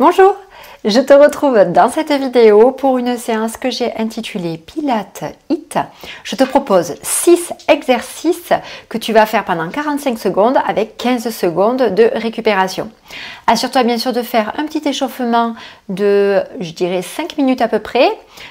Bonjour, je te retrouve dans cette vidéo pour une séance que j'ai intitulée Pilates HIIT. Je te propose 6 exercices que tu vas faire pendant 45 secondes avec 15 secondes de récupération. Assure-toi bien sûr de faire un petit échauffement de, je dirais, 5 minutes à peu près,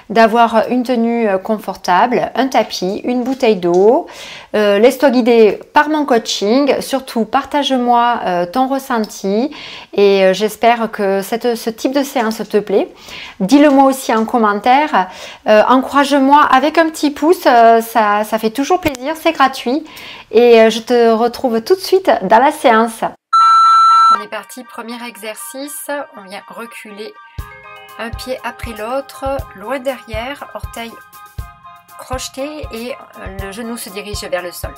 d'avoir une tenue confortable, un tapis, une bouteille d'eau. Laisse-toi guider par mon coaching, surtout partage-moi ton ressenti et j'espère que ce type de séance te plaît. Dis-le moi aussi en commentaire, encourage-moi avec un petit pouce, ça fait toujours plaisir, c'est gratuit et je te retrouve tout de suite dans la séance. On est parti, premier exercice, on vient reculer un pied après l'autre, loin derrière, orteil crocheté et le genou se dirige vers le sol.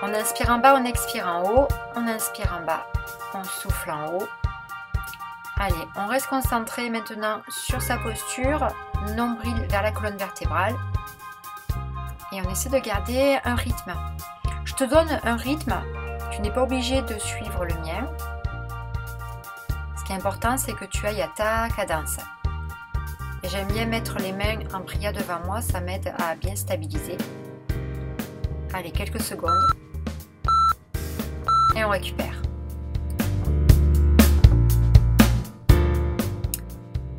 On inspire en bas, on expire en haut, on inspire en bas, on souffle en haut. Allez, on reste concentré maintenant sur sa posture, nombril vers la colonne vertébrale et on essaie de garder un rythme. Je te donne un rythme, tu n'es pas obligé de suivre le mien. Ce qui est important, c'est que tu ailles à ta cadence. Et j'aime bien mettre les mains en prière devant moi, ça m'aide à bien stabiliser. Allez, quelques secondes. Et on récupère.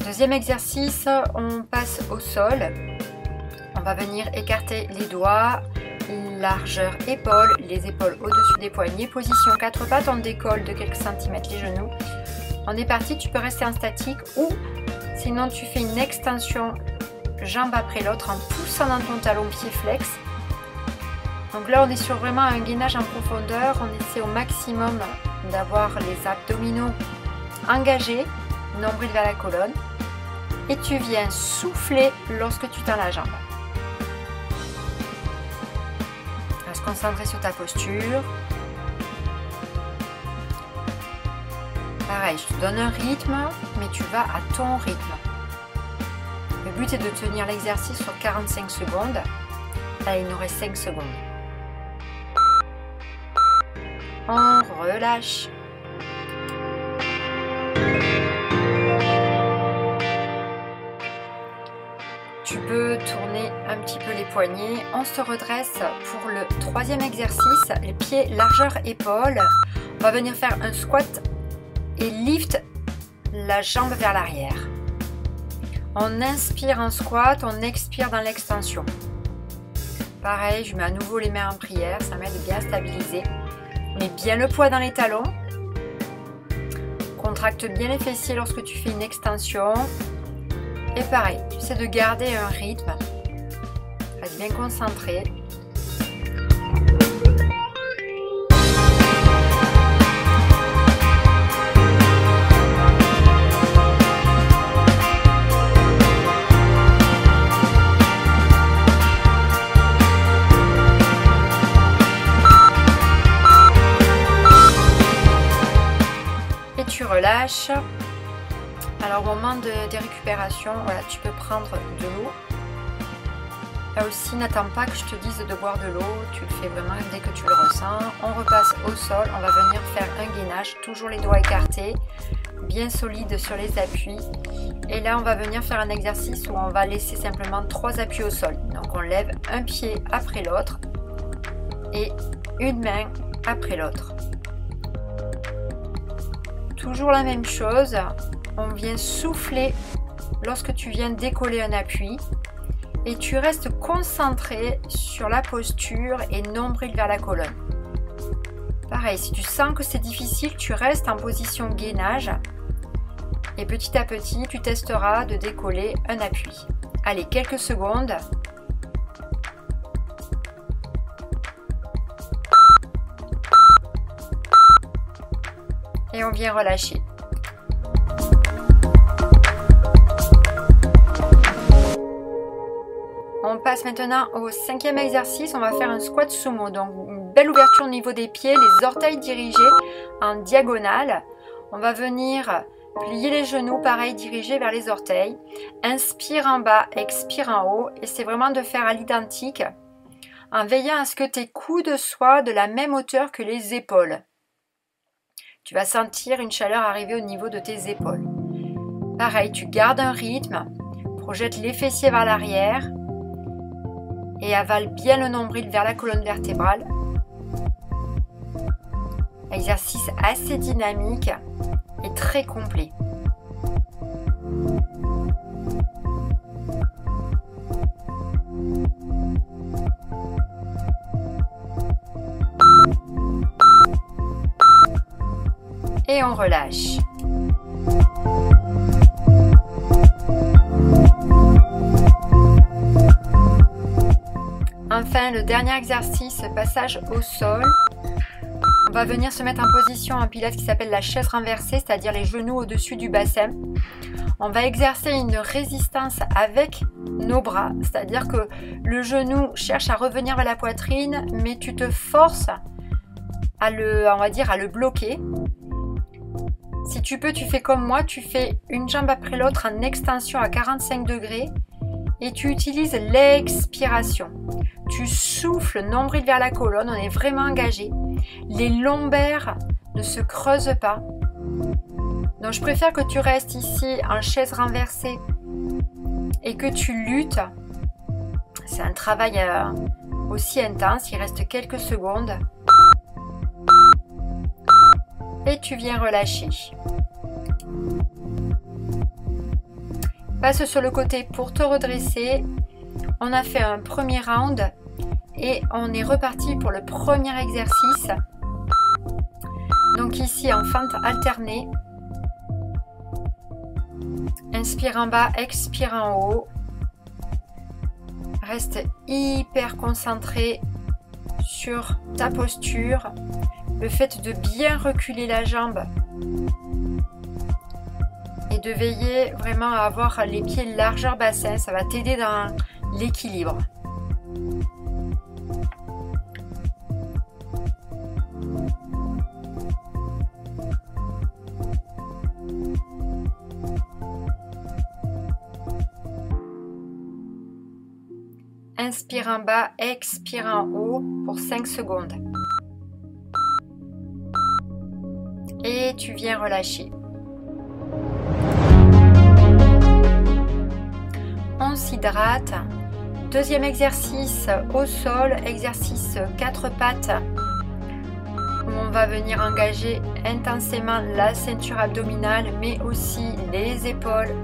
Deuxième exercice, on passe au sol. On va venir écarter les doigts, largeur épaule, les épaules au-dessus des poignets. Position 4 pattes, on décolle de quelques centimètres les genoux. On est parti, tu peux rester en statique ou sinon tu fais une extension jambe après l'autre en poussant dans ton talon pied flex. Donc là on est sur vraiment un gainage en profondeur, on essaie au maximum d'avoir les abdominaux engagés, nombril vers la colonne et tu viens souffler lorsque tu tends la jambe. Reste concentré sur ta posture. Pareil, je te donne un rythme, mais tu vas à ton rythme. Le but est de tenir l'exercice sur 45 secondes. Là, il nous reste 5 secondes. On relâche. Tu peux tourner un petit peu les poignets. On se redresse pour le troisième exercice. Les pieds largeur épaule. On va venir faire un squat et lift la jambe vers l'arrière. On inspire en squat, on expire dans l'extension. Pareil, je mets à nouveau les mains en prière, ça m'aide bien à stabiliser. Mets bien le poids dans les talons. Contracte bien les fessiers lorsque tu fais une extension. Et pareil, tu essaies de garder un rythme. Reste bien concentré. Tu relâches. Alors au moment des récupérations, voilà, tu peux prendre de l'eau. Là aussi, n'attends pas que je te dise de boire de l'eau, tu le fais vraiment dès que tu le ressens. On repasse au sol, on va venir faire un gainage, toujours les doigts écartés, bien solide sur les appuis. Et là, on va venir faire un exercice où on va laisser simplement 3 appuis au sol. Donc on lève un pied après l'autre et une main après l'autre. Toujours la même chose, on vient souffler lorsque tu viens décoller un appui et tu restes concentré sur la posture et nombril vers la colonne. Pareil, si tu sens que c'est difficile, tu restes en position gainage et petit à petit, tu testeras de décoller un appui. Allez, quelques secondes. Et on vient relâcher. On passe maintenant au 5e exercice. On va faire un squat sumo. Donc une belle ouverture au niveau des pieds, les orteils dirigés en diagonale. On va venir plier les genoux, pareil, dirigés vers les orteils. Inspire en bas, expire en haut. Et c'est vraiment de faire à l'identique en veillant à ce que tes coudes soient de la même hauteur que les épaules. Tu vas sentir une chaleur arriver au niveau de tes épaules. Pareil, tu gardes un rythme, projette les fessiers vers l'arrière et avale bien le nombril vers la colonne vertébrale. Exercice assez dynamique et très complet. Et on relâche. Enfin, le dernier exercice, passage au sol. On va venir se mettre en position en pilates qui s'appelle la chaise renversée, c'est-à-dire les genoux au-dessus du bassin. On va exercer une résistance avec nos bras, c'est-à-dire que le genou cherche à revenir vers la poitrine, mais tu te forces à le bloquer. Si tu peux, tu fais comme moi, tu fais une jambe après l'autre en extension à 45 degrés et tu utilises l'expiration. Tu souffles nombril vers la colonne, on est vraiment engagé. Les lombaires ne se creusent pas. Donc je préfère que tu restes ici en chaise renversée et que tu luttes. C'est un travail aussi intense, il reste quelques secondes. Et tu viens relâcher. Passe sur le côté pour te redresser. On a fait un premier round et on est reparti pour le premier exercice. Donc ici en fente alternée. Inspire en bas, expire en haut. Reste hyper concentré sur ta posture. Le fait de bien reculer la jambe et de veiller vraiment à avoir les pieds largeur bassin, ça va t'aider dans l'équilibre. Inspire en bas, expire en haut pour 5 secondes. Et tu viens relâcher. On s'hydrate. Deuxième exercice au sol, exercice 4 pattes. Où on va venir engager intensément la ceinture abdominale, mais aussi les épaules.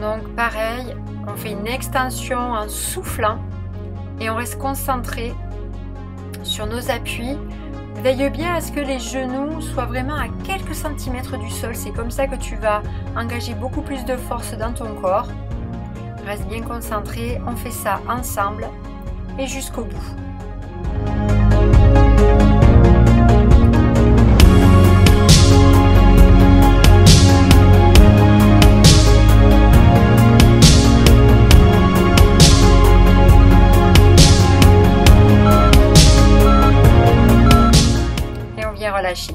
Donc pareil, on fait une extension en soufflant et on reste concentré sur nos appuis. Veille bien à ce que les genoux soient vraiment à quelques centimètres du sol. C'est comme ça que tu vas engager beaucoup plus de force dans ton corps. Reste bien concentré. On fait ça ensemble et jusqu'au bout. Relâcher.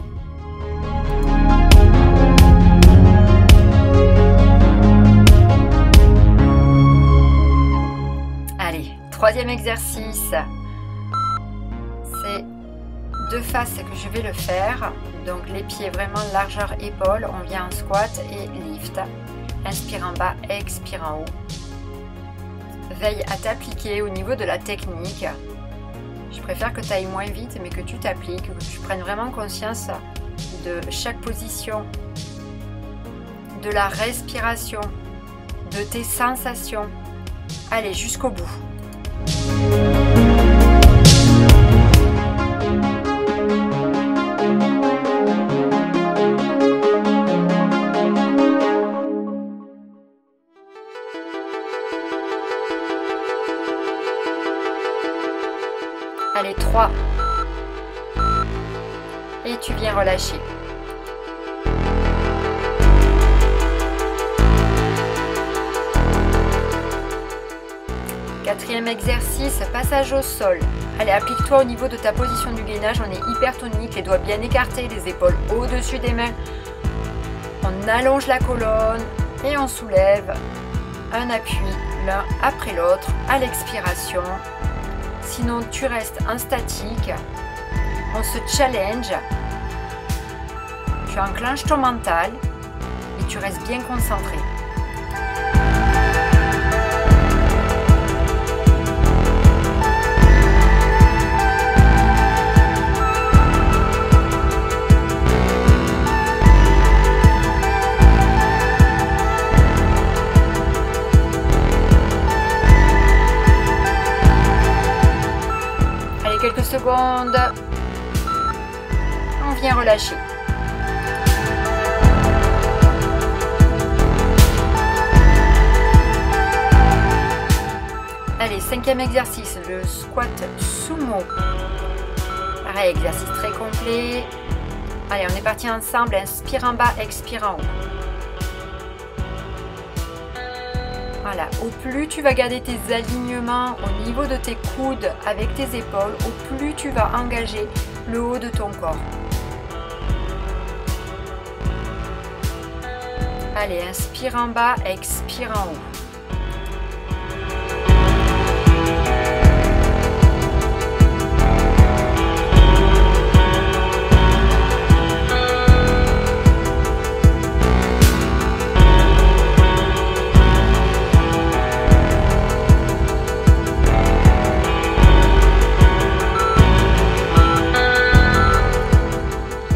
Allez, troisième exercice. C'est de face que je vais le faire. Donc les pieds vraiment largeur épaule. On vient en squat et lift. Inspire en bas, expire en haut. Veille à t'appliquer au niveau de la technique. Je préfère que tu ailles moins vite, mais que tu t'appliques, que tu prennes vraiment conscience de chaque position, de la respiration, de tes sensations. Allez, jusqu'au bout. Allez, 3. Et tu viens relâcher. Quatrième exercice, passage au sol. Allez, applique-toi au niveau de ta position du gainage. On est hyper tonique, les doigts bien écartés, les épaules au-dessus des mains. On allonge la colonne et on soulève un appui l'un après l'autre à l'expiration. Sinon, tu restes en statique. On se challenge. Tu enclenches ton mental. et tu restes bien concentré. Allez, quelques secondes. On vient relâcher. Allez, cinquième exercice, le squat sumo. Pareil, exercice très complet. Allez, on est parti ensemble. Inspire en bas, expire en haut. Voilà, au plus tu vas garder tes alignements au niveau de tes coudes avec tes épaules, au plus tu vas engager le haut de ton corps. Allez, inspire en bas, expire en haut.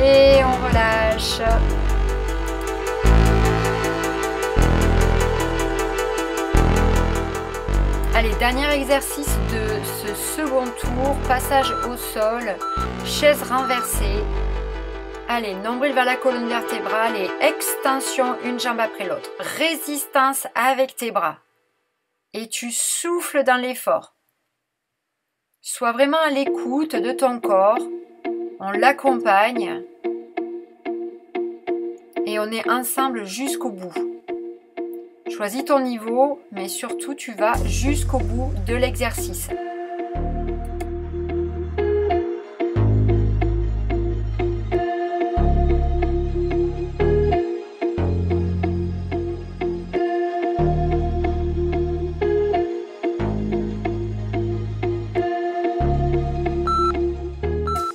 Et on relâche. Allez, dernier exercice de ce second tour, passage au sol, chaise renversée. Allez, nombril vers la colonne vertébrale et extension une jambe après l'autre. Résistance avec tes bras. Et tu souffles dans l'effort. Sois vraiment à l'écoute de ton corps. On l'accompagne. Et on est ensemble jusqu'au bout. Choisis ton niveau, mais surtout tu vas jusqu'au bout de l'exercice.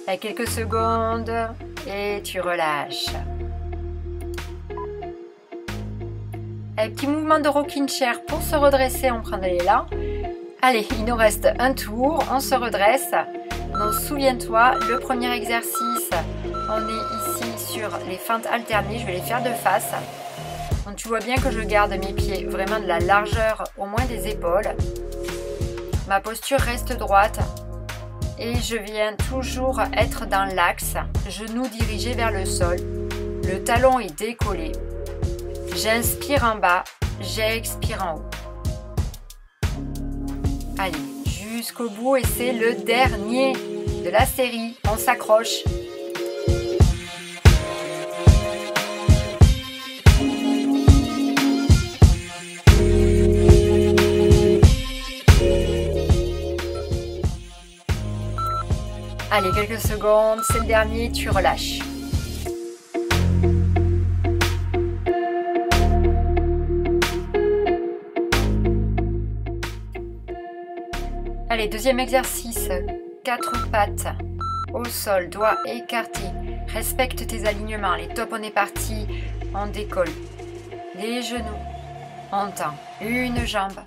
Avec quelques secondes et tu relâches. Un petit mouvement de rocking chair pour se redresser, on prend de l'élan. Allez, il nous reste un tour, on se redresse. Donc souviens-toi, le premier exercice, on est ici sur les fentes alternées, je vais les faire de face. Donc tu vois bien que je garde mes pieds vraiment de la largeur au moins des épaules. Ma posture reste droite et je viens toujours être dans l'axe, genoux dirigés vers le sol. Le talon est décollé. J'inspire en bas, j'expire en haut. Allez, jusqu'au bout et c'est le dernier de la série. On s'accroche. Allez, quelques secondes, c'est le dernier, tu relâches. Allez, deuxième exercice, 4 pattes au sol, doigts écartés. Respecte tes alignements. Les tops, on est parti, on décolle. Les genoux, on tend une jambe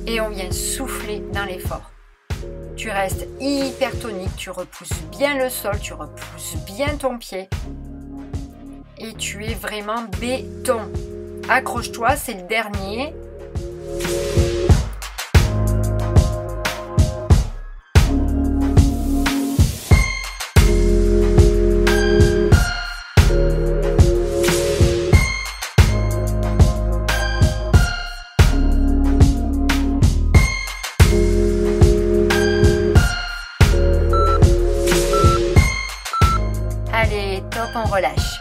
et on vient souffler dans l'effort. Tu restes hyper tonique, tu repousses bien le sol, tu repousses bien ton pied et tu es vraiment béton. Accroche-toi, c'est le dernier. Allez, top, on relâche.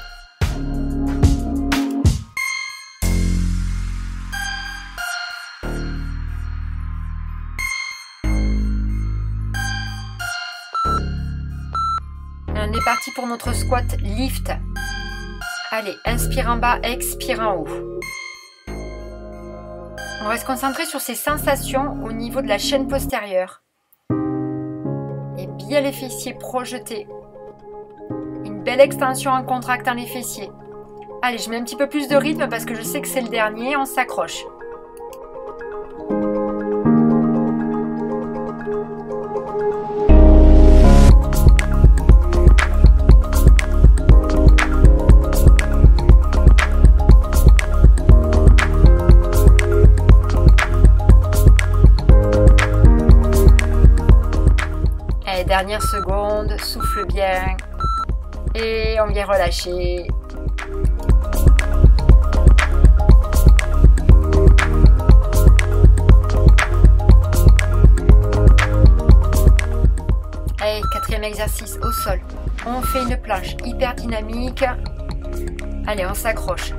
On est parti pour notre squat lift. Allez, inspire en bas, expire en haut. On va se concentrer sur ces sensations au niveau de la chaîne postérieure. Et bien les fessiers projetés. Une belle extension en contractant les fessiers. Allez, je mets un petit peu plus de rythme parce que je sais que c'est le dernier, on s'accroche. Allez, dernière seconde, souffle bien. Et on vient relâcher. Allez, quatrième exercice au sol. On fait une planche hyper dynamique. Allez, on s'accroche.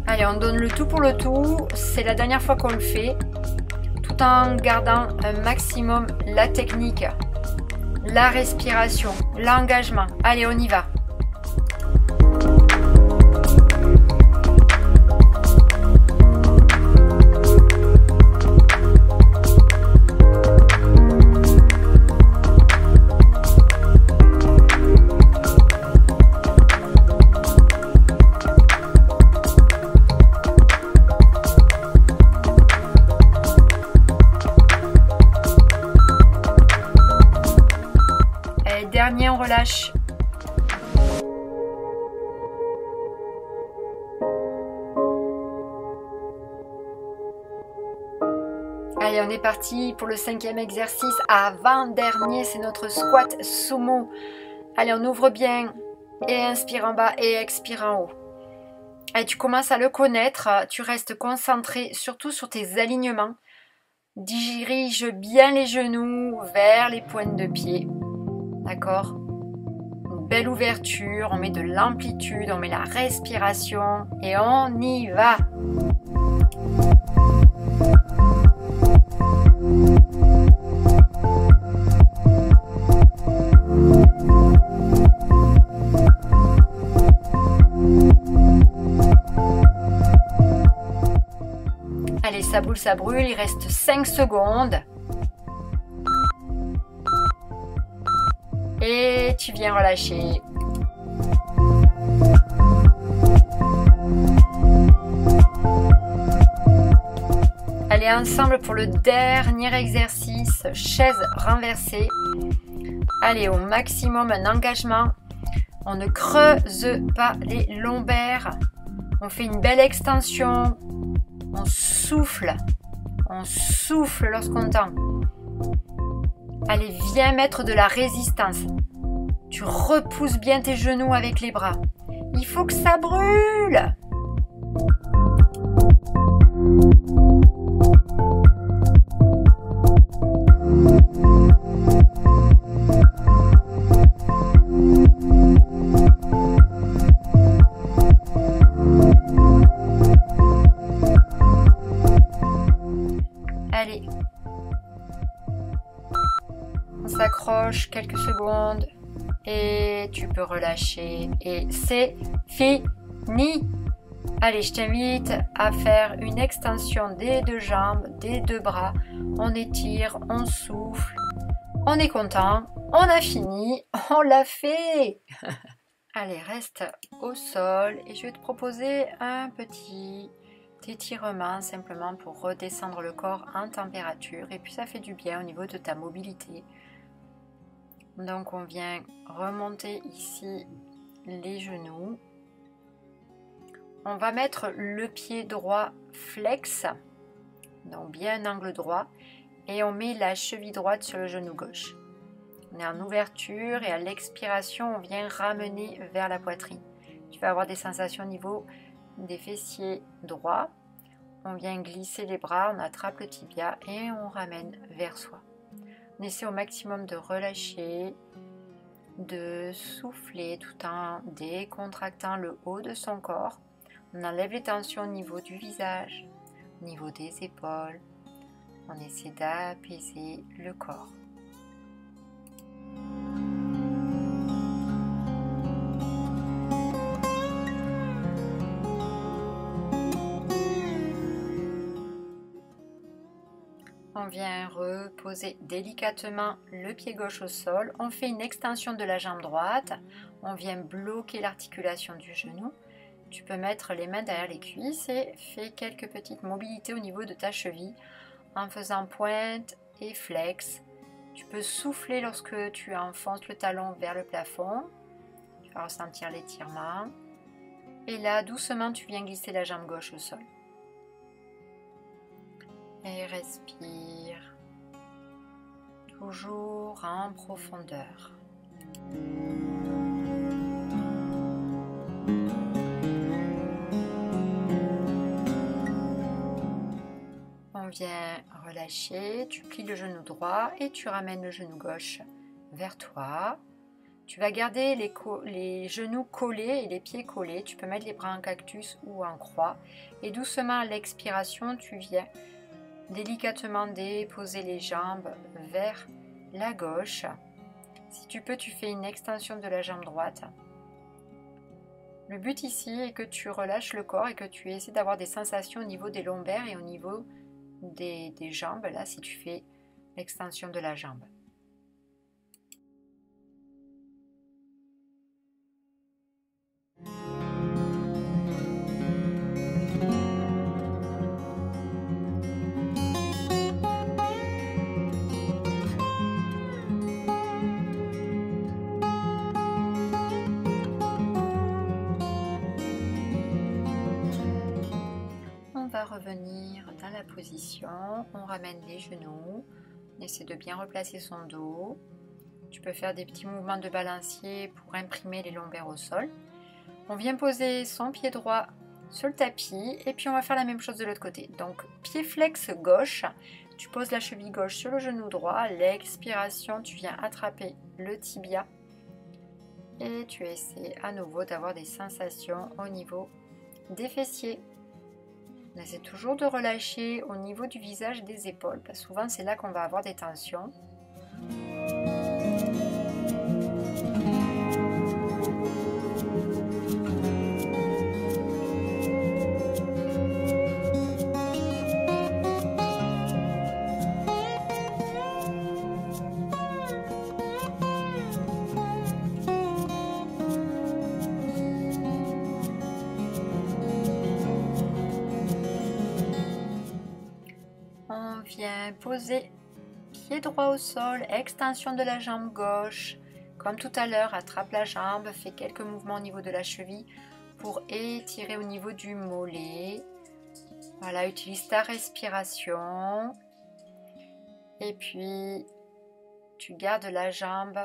Allez, on donne le tout pour le tout. C'est la dernière fois qu'on le fait. Tout en gardant un maximum la technique, la respiration, l'engagement. Allez, on y va. Dernier, on relâche. Allez, on est parti pour le cinquième exercice. Avant-dernier, c'est notre squat sumo. Allez, on ouvre bien et inspire en bas et expire en haut. Allez, tu commences à le connaître. Tu restes concentré surtout sur tes alignements. Dirige bien les genoux vers les pointes de pied. D'accord? Une belle ouverture, on met de l'amplitude, on met la respiration et on y va. Allez, ça brûle, il reste 5 secondes. Et tu viens relâcher. Allez, ensemble pour le dernier exercice, chaise renversée. Allez, au maximum un engagement. On ne creuse pas les lombaires. On fait une belle extension. On souffle lorsqu'on tend. Allez, viens mettre de la résistance. Tu repousses bien tes genoux avec les bras. Il faut que ça brûle. Allez. On s'accroche quelques secondes et tu peux relâcher et c'est fini. Allez, je t'invite à faire une extension des deux jambes, des deux bras. On étire, on souffle, on est content, on a fini, on l'a fait. Allez, reste au sol et je vais te proposer un petit étirement simplement pour redescendre le corps en température et puis ça fait du bien au niveau de ta mobilité. Donc on vient remonter ici les genoux. On va mettre le pied droit flex, donc bien un angle droit, et on met la cheville droite sur le genou gauche. On est en ouverture et à l'expiration, on vient ramener vers la poitrine. Tu vas avoir des sensations au niveau des fessiers droits. On vient glisser les bras, on attrape le tibia et on ramène vers soi. On essaie au maximum de relâcher, de souffler tout en décontractant le haut de son corps. On enlève les tensions au niveau du visage, au niveau des épaules. On essaie d'apaiser le corps. On vient reposer délicatement le pied gauche au sol. On fait une extension de la jambe droite. on vient bloquer l'articulation du genou. Tu peux mettre les mains derrière les cuisses et fais quelques petites mobilités au niveau de ta cheville en faisant pointe et flex. Tu peux souffler lorsque tu enfonces le talon vers le plafond. Tu vas ressentir l'étirement. Et là, doucement, tu viens glisser la jambe gauche au sol. Et respire. Toujours en profondeur. On vient relâcher, tu plies le genou droit et tu ramènes le genou gauche vers toi. Tu vas garder les genoux collés et les pieds collés. Tu peux mettre les bras en cactus ou en croix. Et doucement à l'expiration, tu viens délicatement déposer les jambes vers la gauche. Si tu peux, tu fais une extension de la jambe droite. Le but ici est que tu relâches le corps et que tu essaies d'avoir des sensations au niveau des lombaires et au niveau des jambes, là, si tu fais l'extension de la jambe. On va revenir dans la position, on ramène les genoux, on essaie de bien replacer son dos. Tu peux faire des petits mouvements de balancier pour imprimer les lombaires au sol. On vient poser son pied droit sur le tapis et puis on va faire la même chose de l'autre côté. Donc pied flex gauche, tu poses la cheville gauche sur le genou droit, à l'expiration tu viens attraper le tibia et tu essaies à nouveau d'avoir des sensations au niveau des fessiers. On essaie toujours de relâcher au niveau du visage et des épaules, parce que souvent c'est là qu'on va avoir des tensions. On vient poser pied droit au sol, extension de la jambe gauche. Comme tout à l'heure, attrape la jambe, fais quelques mouvements au niveau de la cheville pour étirer au niveau du mollet. Voilà, utilise ta respiration. Et puis, tu gardes la jambe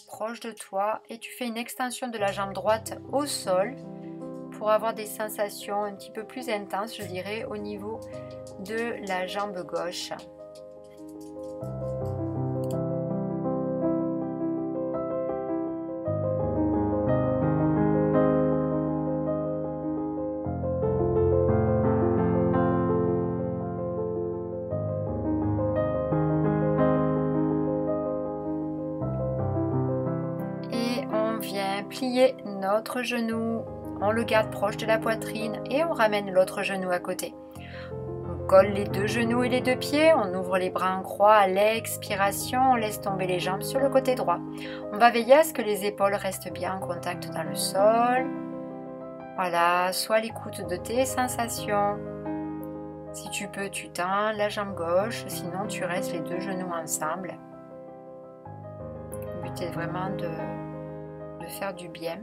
proche de toi et tu fais une extension de la jambe droite au sol pour avoir des sensations un petit peu plus intenses, je dirais, au niveau de la jambe gauche. Et on vient plier notre genou. On le garde proche de la poitrine et on ramène l'autre genou à côté. On colle les deux genoux et les deux pieds, on ouvre les bras en croix à l'expiration, on laisse tomber les jambes sur le côté droit. On va veiller à ce que les épaules restent bien en contact dans le sol. Voilà, sois à l'écoute de tes sensations. Si tu peux, tu tends la jambe gauche, sinon tu restes les deux genoux ensemble. Le but est vraiment de faire du bien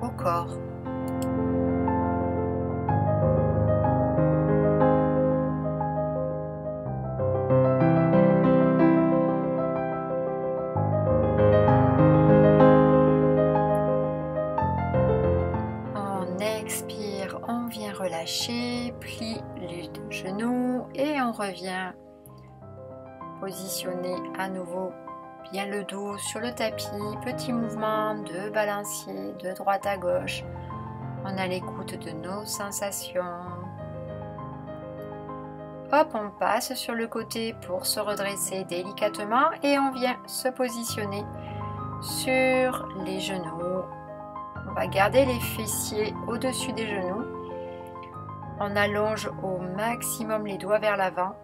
au corps. On expire, on vient relâcher, plie les deux genoux et on revient positionner à nouveau bien le dos sur le tapis, petit mouvement de balancier de droite à gauche. On a l'écoute de nos sensations. Hop, on passe sur le côté pour se redresser délicatement et on vient se positionner sur les genoux. On va garder les fessiers au-dessus des genoux. On allonge au maximum les doigts vers l'avant.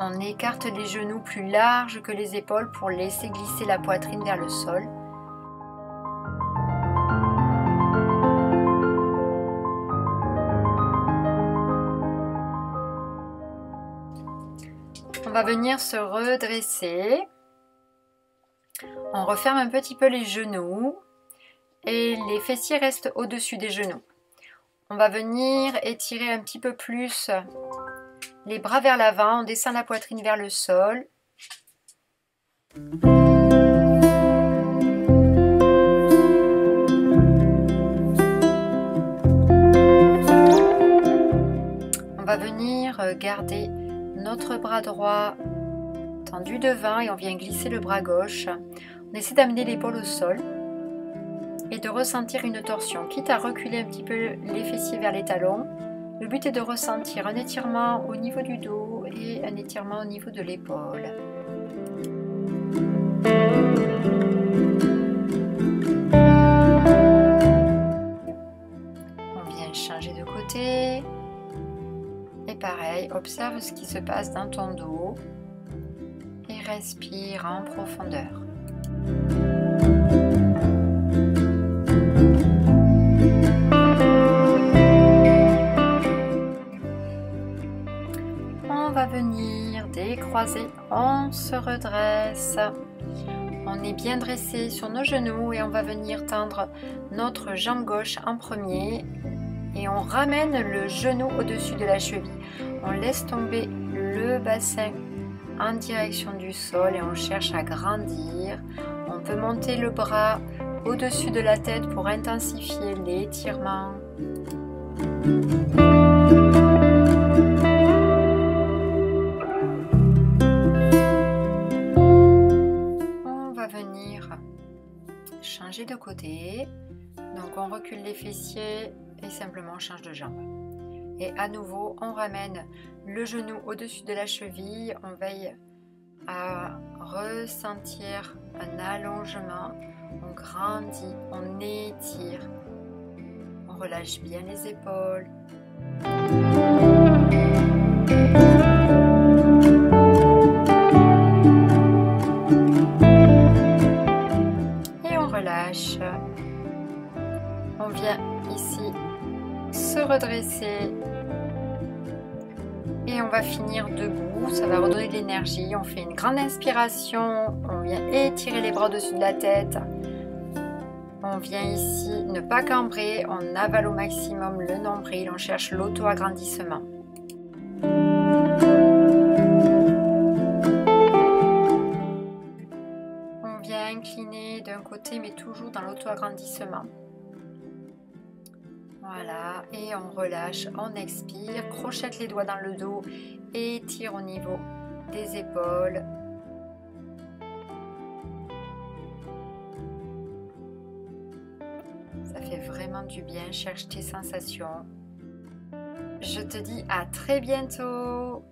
On écarte les genoux plus larges que les épaules pour laisser glisser la poitrine vers le sol. On va venir se redresser. On referme un petit peu les genoux et les fessiers restent au-dessus des genoux. On va venir étirer un petit peu plus les bras vers l'avant. On descend la poitrine vers le sol. On va venir garder notre bras droit tendu devant et on vient glisser le bras gauche. On essaie d'amener l'épaule au sol et de ressentir une torsion, quitte à reculer un petit peu les fessiers vers les talons. Le but est de ressentir un étirement au niveau du dos et un étirement au niveau de l'épaule. On vient changer de côté. Et pareil, observe ce qui se passe dans ton dos et respire en profondeur. On va venir décroiser, on se redresse. On est bien dressé sur nos genoux et on va venir tendre notre jambe gauche en premier. Et on ramène le genou au-dessus de la cheville. On laisse tomber le bassin en direction du sol et on cherche à grandir. On peut monter le bras au-dessus de la tête pour intensifier l'étirement. On va venir changer de côté. Donc on recule les fessiers et simplement on change de jambe. Et à nouveau, on ramène le genou au-dessus de la cheville. On veille à ressentir un allongement. On grandit, on étire. On relâche bien les épaules. Et on relâche. On vient ici se redresser et on va finir debout, ça va redonner de l'énergie. On fait une grande inspiration, on vient étirer les bras au-dessus de la tête, on vient ici ne pas cambrer, on avale au maximum le nombril, on cherche l'auto-agrandissement. On vient incliner d'un côté mais toujours dans l'auto-agrandissement. Voilà, et on relâche, on expire, crochette les doigts dans le dos et étire au niveau des épaules. Ça fait vraiment du bien, cherche tes sensations. Je te dis à très bientôt.